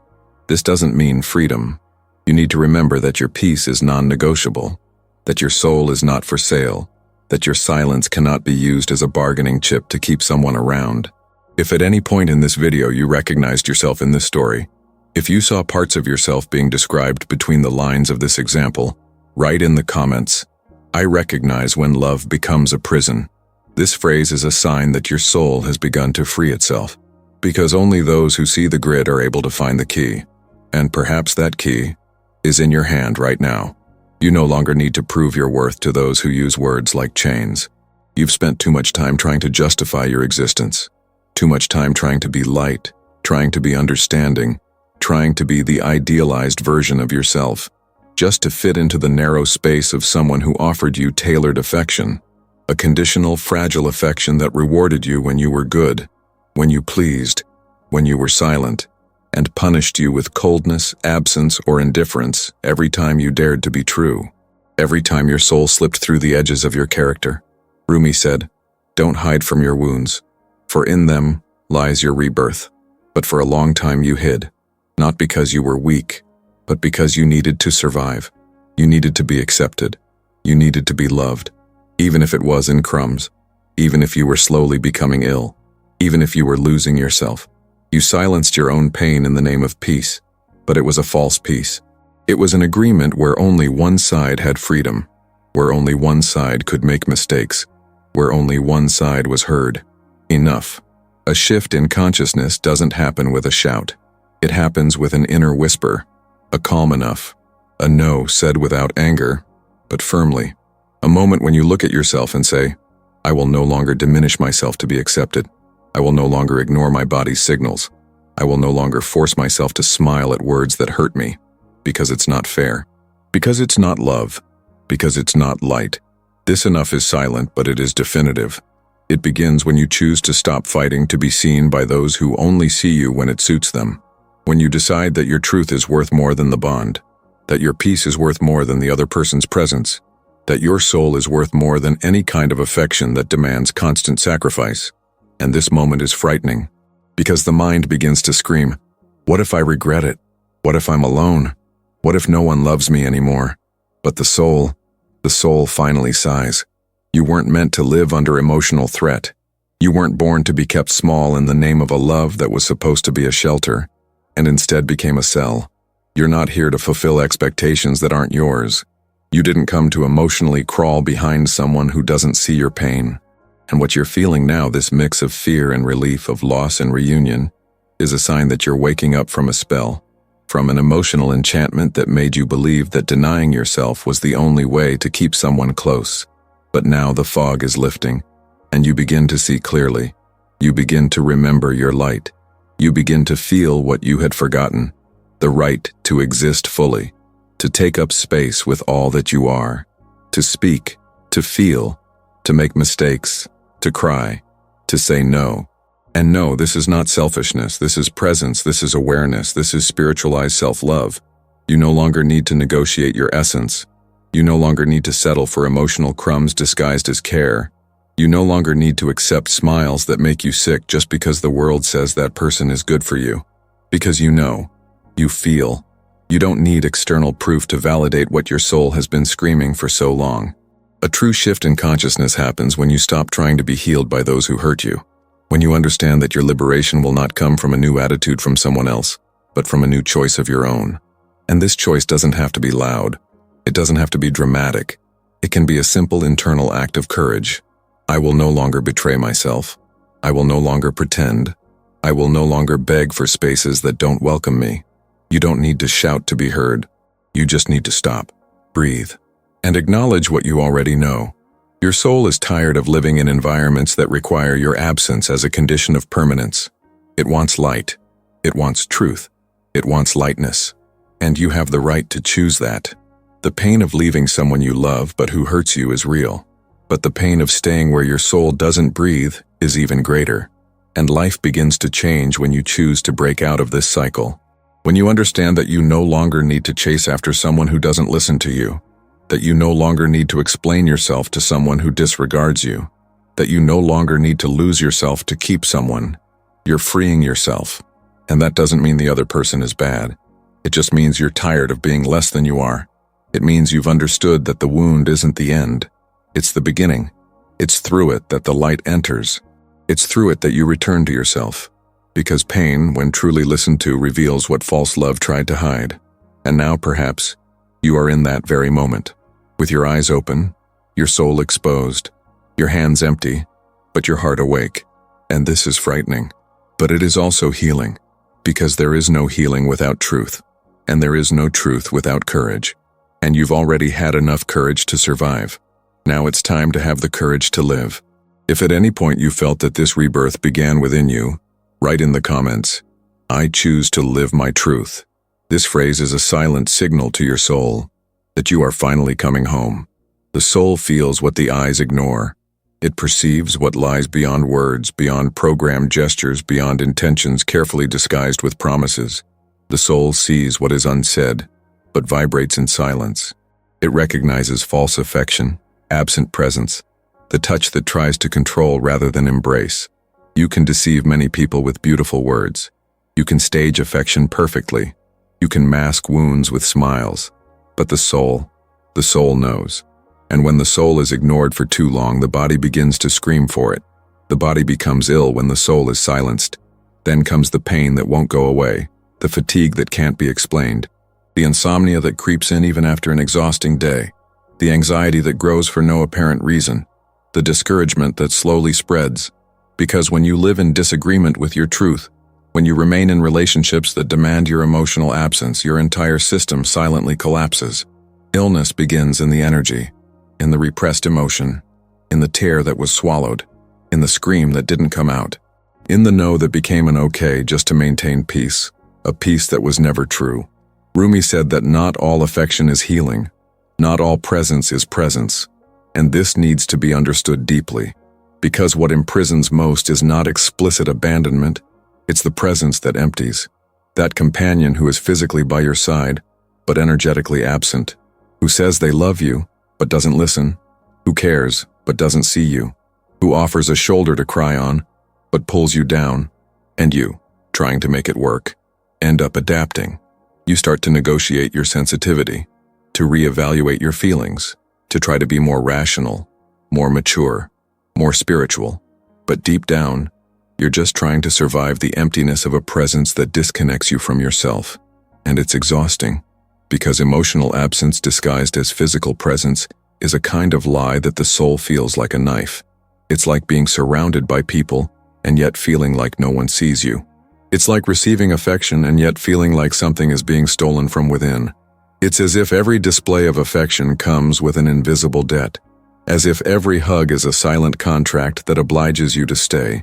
Speaker 1: This doesn't mean freedom. You need to remember that your peace is non-negotiable, that your soul is not for sale, that your silence cannot be used as a bargaining chip to keep someone around. If at any point in this video you recognized yourself in this story, if you saw parts of yourself being described between the lines of this example, write in the comments, "I recognize when love becomes a prison." This phrase is a sign that your soul has begun to free itself, because only those who see the grid are able to find the key. And perhaps that key is in your hand right now. You no longer need to prove your worth to those who use words like chains. You've spent too much time trying to justify your existence, too much time trying to be light, trying to be understanding, trying to be the idealized version of yourself, just to fit into the narrow space of someone who offered you tailored affection, a conditional, fragile affection that rewarded you when you were good, when you pleased, when you were silent, and punished you with coldness, absence, or indifference every time you dared to be true, every time your soul slipped through the edges of your character. Rumi said, "Don't hide from your wounds, for in them lies your rebirth." But for a long time you hid, not because you were weak, but because you needed to survive. You needed to be accepted. You needed to be loved, even if it was in crumbs, even if you were slowly becoming ill, even if you were losing yourself. You silenced your own pain in the name of peace, but it was a false peace. It was an agreement where only one side had freedom, where only one side could make mistakes, where only one side was heard. Enough. A shift in consciousness doesn't happen with a shout. It happens with an inner whisper, a calm enough, a no said without anger, but firmly. A moment when you look at yourself and say, "I will no longer diminish myself to be accepted. I will no longer ignore my body's signals. I will no longer force myself to smile at words that hurt me, because it's not fair, because it's not love, because it's not light." This enough is silent, but it is definitive. It begins when you choose to stop fighting to be seen by those who only see you when it suits them. When you decide that your truth is worth more than the bond, that your peace is worth more than the other person's presence, that your soul is worth more than any kind of affection that demands constant sacrifice. And this moment is frightening, because the mind begins to scream, "What if I regret it? What if I'm alone? What if no one loves me anymore?" But the soul finally sighs. You weren't meant to live under emotional threat. You weren't born to be kept small in the name of a love that was supposed to be a shelter, and instead became a cell. You're not here to fulfill expectations that aren't yours. You didn't come to emotionally crawl behind someone who doesn't see your pain. And what you're feeling now, this mix of fear and relief, of loss and reunion, is a sign that you're waking up from a spell, from an emotional enchantment that made you believe that denying yourself was the only way to keep someone close. But now the fog is lifting, and you begin to see clearly. You begin to remember your light. You begin to feel what you had forgotten, the right to exist fully, to take up space with all that you are, to speak, to feel, to make mistakes, to cry, to say no. And no, this is not selfishness, this is presence, this is awareness, this is spiritualized self-love. You no longer need to negotiate your essence. You no longer need to settle for emotional crumbs disguised as care. You no longer need to accept smiles that make you sick just because the world says that person is good for you. Because you know, you feel. You don't need external proof to validate what your soul has been screaming for so long. A true shift in consciousness happens when you stop trying to be healed by those who hurt you. When you understand that your liberation will not come from a new attitude from someone else, but from a new choice of your own. And this choice doesn't have to be loud. It doesn't have to be dramatic. It can be a simple internal act of courage. I will no longer betray myself. I will no longer pretend. I will no longer beg for spaces that don't welcome me. You don't need to shout to be heard. You just need to stop, breathe, and acknowledge what you already know. Your soul is tired of living in environments that require your absence as a condition of permanence. It wants light. It wants truth. It wants lightness. And you have the right to choose that. The pain of leaving someone you love but who hurts you is real. But the pain of staying where your soul doesn't breathe is even greater. And life begins to change when you choose to break out of this cycle. When you understand that you no longer need to chase after someone who doesn't listen to you, that you no longer need to explain yourself to someone who disregards you, that you no longer need to lose yourself to keep someone. You're freeing yourself. And that doesn't mean the other person is bad. It just means you're tired of being less than you are. It means you've understood that the wound isn't the end. It's the beginning. It's through it that the light enters. It's through it that you return to yourself. Because pain, when truly listened to, reveals what false love tried to hide. And now, perhaps, you are in that very moment. With your eyes open, your soul exposed, your hands empty, but your heart awake. And this is frightening. But it is also healing, because there is no healing without truth, and there is no truth without courage. And you've already had enough courage to survive. Now it's time to have the courage to live. If at any point you felt that this rebirth began within you, write in the comments, "I choose to live my truth." This phrase is a silent signal to your soul that you are finally coming home. The soul feels what the eyes ignore. It perceives what lies beyond words, beyond programmed gestures, beyond intentions carefully disguised with promises. The soul sees what is unsaid, but vibrates in silence. It recognizes false affection, absent presence, the touch that tries to control rather than embrace. You can deceive many people with beautiful words. You can stage affection perfectly. You can mask wounds with smiles. But the soul knows. And when the soul is ignored for too long, the body begins to scream for it. The body becomes ill when the soul is silenced. Then comes the pain that won't go away, the fatigue that can't be explained, the insomnia that creeps in even after an exhausting day, the anxiety that grows for no apparent reason, the discouragement that slowly spreads. Because when you live in disagreement with your truth, when you remain in relationships that demand your emotional absence, your entire system silently collapses. Illness begins in the energy, in the repressed emotion, in the tear that was swallowed, in the scream that didn't come out, in the no that became an okay just to maintain peace, a peace that was never true. Rumi said that not all affection is healing, not all presence is presence, and this needs to be understood deeply, because what imprisons most is not explicit abandonment, it's the presence that empties, that companion who is physically by your side, but energetically absent, who says they love you, but doesn't listen, who cares, but doesn't see you, who offers a shoulder to cry on, but pulls you down, and you, trying to make it work, end up adapting. You start to negotiate your sensitivity, to reevaluate your feelings, to try to be more rational, more mature, more spiritual. But deep down, you're just trying to survive the emptiness of a presence that disconnects you from yourself. And it's exhausting. Because emotional absence disguised as physical presence is a kind of lie that the soul feels like a knife. It's like being surrounded by people and yet feeling like no one sees you. It's like receiving affection and yet feeling like something is being stolen from within. It's as if every display of affection comes with an invisible debt, as if every hug is a silent contract that obliges you to stay,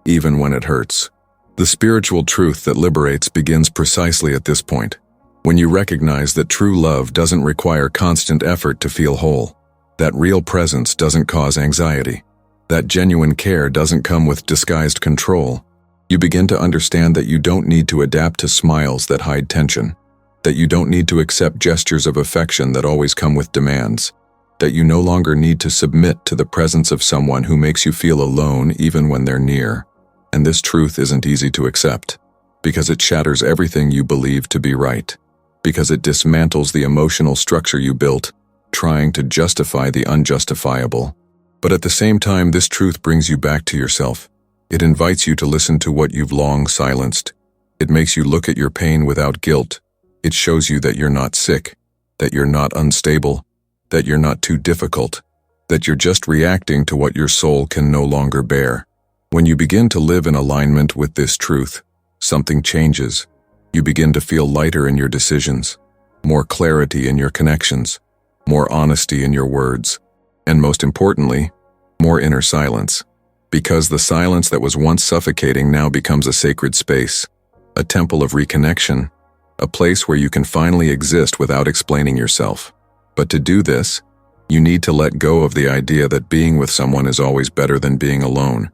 Speaker 1: even when it hurts. The spiritual truth that liberates begins precisely at this point. When you recognize that true love doesn't require constant effort to feel whole, that real presence doesn't cause anxiety, that genuine care doesn't come with disguised control, you begin to understand that you don't need to adapt to smiles that hide tension, that you don't need to accept gestures of affection that always come with demands, that you no longer need to submit to the presence of someone who makes you feel alone even when they're near. And this truth isn't easy to accept, because it shatters everything you believe to be right. Because it dismantles the emotional structure you built, trying to justify the unjustifiable. But at the same time, this truth brings you back to yourself. It invites you to listen to what you've long silenced. It makes you look at your pain without guilt. It shows you that you're not sick, that you're not unstable, that you're not too difficult, that you're just reacting to what your soul can no longer bear. When you begin to live in alignment with this truth, something changes. You begin to feel lighter in your decisions, more clarity in your connections, more honesty in your words, and most importantly, more inner silence. Because the silence that was once suffocating now becomes a sacred space, a temple of reconnection, a place where you can finally exist without explaining yourself. But to do this, you need to let go of the idea that being with someone is always better than being alone.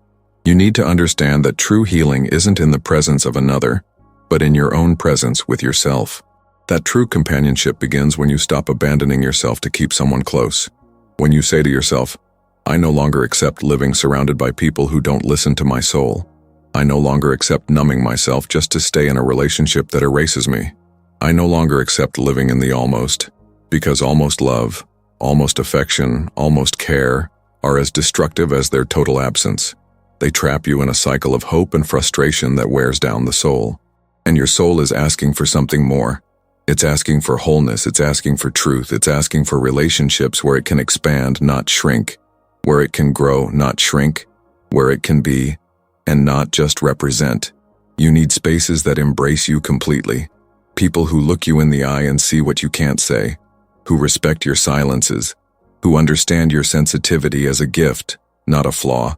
Speaker 1: You need to understand that true healing isn't in the presence of another, but in your own presence with yourself. That true companionship begins when you stop abandoning yourself to keep someone close. When you say to yourself, I no longer accept living surrounded by people who don't listen to my soul. I no longer accept numbing myself just to stay in a relationship that erases me. I no longer accept living in the almost, because almost love, almost affection, almost care are as destructive as their total absence. They trap you in a cycle of hope and frustration that wears down the soul. And your soul is asking for something more. It's asking for wholeness, it's asking for truth, it's asking for relationships where it can expand, not shrink, where it can grow, not shrink, where it can be, and not just represent. You need spaces that embrace you completely, people who look you in the eye and see what you can't say, who respect your silences, who understand your sensitivity as a gift, not a flaw,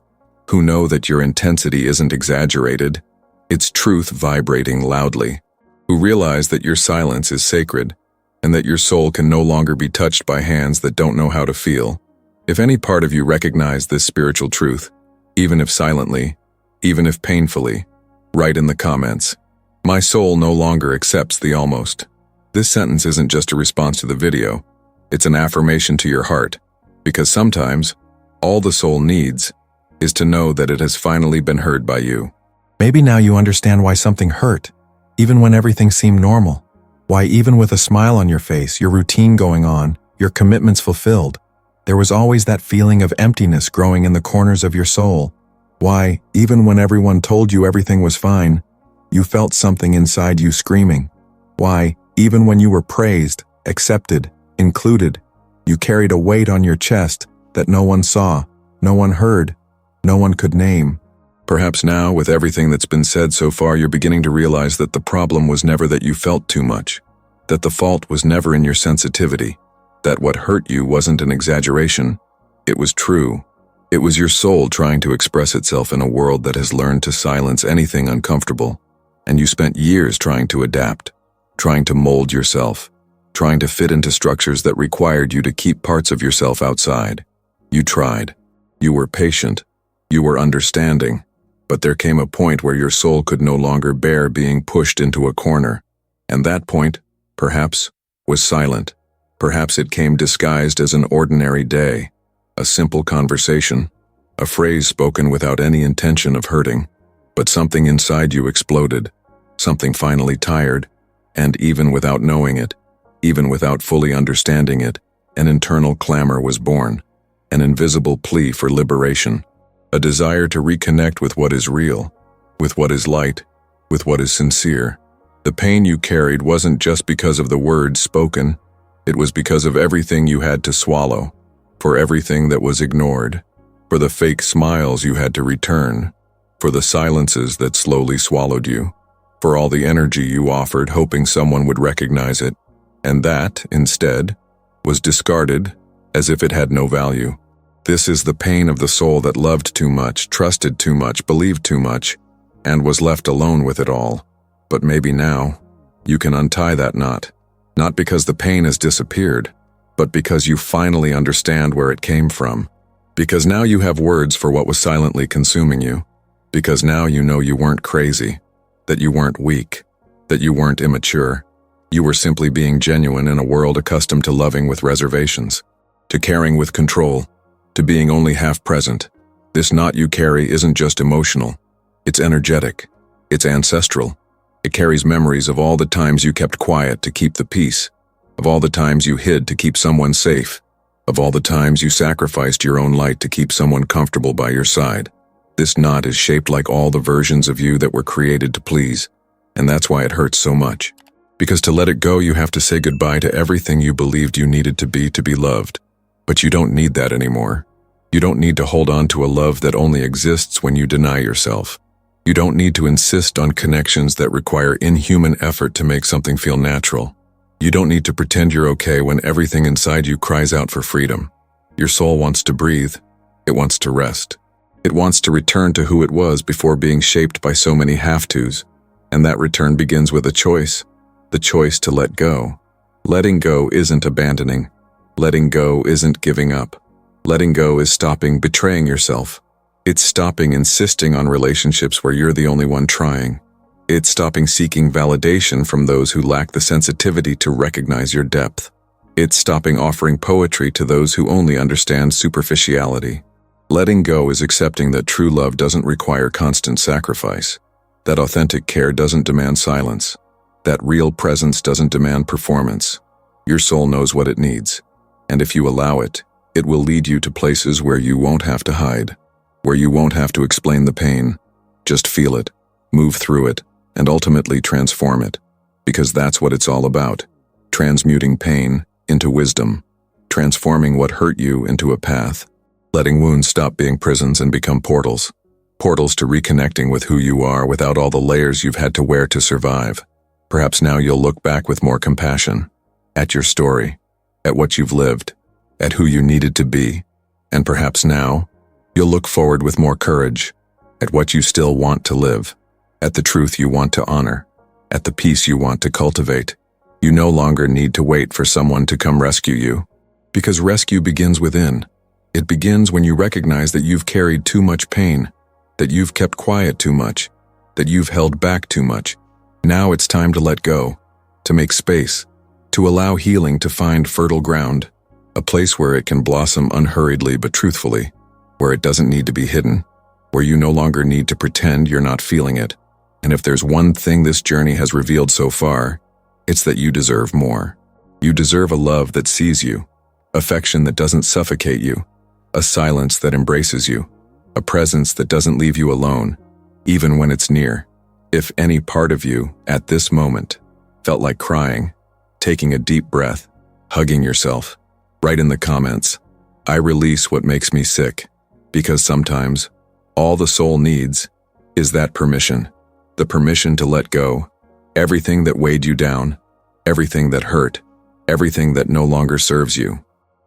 Speaker 1: who know that your intensity isn't exaggerated, it's truth vibrating loudly, who realize that your silence is sacred, and that your soul can no longer be touched by hands that don't know how to feel. If any part of you recognized this spiritual truth, even if silently, even if painfully, write in the comments, "My soul no longer accepts the almost." This sentence isn't just a response to the video, it's an affirmation to your heart, because sometimes, all the soul needs is to know that it has finally been heard by you.
Speaker 2: Maybe now you understand why something hurt, even when everything seemed normal. Why even with a smile on your face, your routine going on, your commitments fulfilled, there was always that feeling of emptiness growing in the corners of your soul. Why, even when everyone told you everything was fine, you felt something inside you screaming. Why, even when you were praised, accepted, included, you carried a weight on your chest that no one saw, no one heard, no one could name.
Speaker 1: Perhaps now, with everything that's been said so far, you're beginning to realize that the problem was never that you felt too much, that the fault was never in your sensitivity, that what hurt you wasn't an exaggeration, it was true. It was your soul trying to express itself in a world that has learned to silence anything uncomfortable, and you spent years trying to adapt, trying to mold yourself, trying to fit into structures that required you to keep parts of yourself outside. You tried. You were patient. You were understanding. But there came a point where your soul could no longer bear being pushed into a corner. And that point, perhaps, was silent. Perhaps it came disguised as an ordinary day, a simple conversation, a phrase spoken without any intention of hurting. But something inside you exploded, something finally tired, and even without knowing it, even without fully understanding it, an internal clamor was born, an invisible plea for liberation. A desire to reconnect with what is real, with what is light, with what is sincere. The pain you carried wasn't just because of the words spoken, it was because of everything you had to swallow, for everything that was ignored, for the fake smiles you had to return, for the silences that slowly swallowed you, for all the energy you offered hoping someone would recognize it, and that, instead, was discarded as if it had no value. This is the pain of the soul that loved too much, trusted too much, believed too much, and was left alone with it all. But maybe now, you can untie that knot, not because the pain has disappeared, but because you finally understand where it came from. Because now you have words for what was silently consuming you. Because now you know you weren't crazy, that you weren't weak, that you weren't immature. You were simply being genuine in a world accustomed to loving with reservations, to caring with control, to being only half present. This knot you carry isn't just emotional, it's energetic, it's ancestral. It carries memories of all the times you kept quiet to keep the peace, of all the times you hid to keep someone safe, of all the times you sacrificed your own light to keep someone comfortable by your side. This knot is shaped like all the versions of you that were created to please, and that's why it hurts so much. Because to let it go, you have to say goodbye to everything you believed you needed to be loved. But you don't need that anymore. You don't need to hold on to a love that only exists when you deny yourself. You don't need to insist on connections that require inhuman effort to make something feel natural. You don't need to pretend you're okay when everything inside you cries out for freedom. Your soul wants to breathe. It wants to rest. It wants to return to who it was before being shaped by so many have-tos. And that return begins with a choice. The choice to let go. Letting go isn't abandoning. Letting go isn't giving up. Letting go is stopping betraying yourself. It's stopping insisting on relationships where you're the only one trying. It's stopping seeking validation from those who lack the sensitivity to recognize your depth. It's stopping offering poetry to those who only understand superficiality. Letting go is accepting that true love doesn't require constant sacrifice, that authentic care doesn't demand silence, that real presence doesn't demand performance. Your soul knows what it needs, and if you allow it, it will lead you to places where you won't have to hide, where you won't have to explain the pain. Just feel it, move through it, and ultimately transform it, because that's what it's all about. Transmuting pain into wisdom, transforming what hurt you into a path, letting wounds stop being prisons and become portals. Portals to reconnecting with who you are without all the layers you've had to wear to survive. Perhaps now you'll look back with more compassion, at your story, at what you've lived, at who you needed to be, and perhaps now, you'll look forward with more courage, at what you still want to live, at the truth you want to honor, at the peace you want to cultivate. You no longer need to wait for someone to come rescue you, because rescue begins within. It begins when you recognize that you've carried too much pain, that you've kept quiet too much, that you've held back too much. Now it's time to let go, to make space, to allow healing to find fertile ground, a place where it can blossom unhurriedly but truthfully, where it doesn't need to be hidden, where you no longer need to pretend you're not feeling it. And if there's one thing this journey has revealed so far, it's that you deserve more. You deserve a love that sees you, affection that doesn't suffocate you, a silence that embraces you, a presence that doesn't leave you alone, even when it's near. If any part of you, at this moment, felt like crying, taking a deep breath, hugging yourself, write in the comments, "I release what makes me sick," because sometimes, all the soul needs is that permission, the permission to let go, everything that weighed you down, everything that hurt, everything that no longer serves you.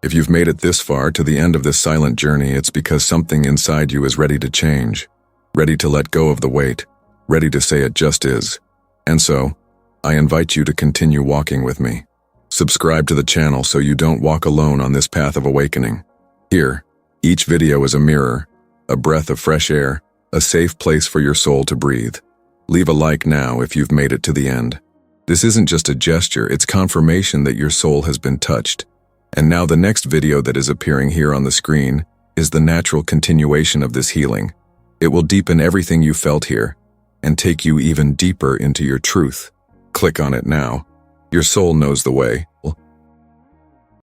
Speaker 1: If you've made it this far to the end of this silent journey, it's because something inside you is ready to change, ready to let go of the weight, ready to say it just is. And so, I invite you to continue walking with me. Subscribe to the channel so you don't walk alone on this path of awakening. Here, each video is a mirror, a breath of fresh air, a safe place for your soul to breathe. Leave a like now if you've made it to the end. This isn't just a gesture, it's confirmation that your soul has been touched. And now the next video that is appearing here on the screen is the natural continuation of this healing. It will deepen everything you felt here and take you even deeper into your truth. Click on it now. Your soul knows the way.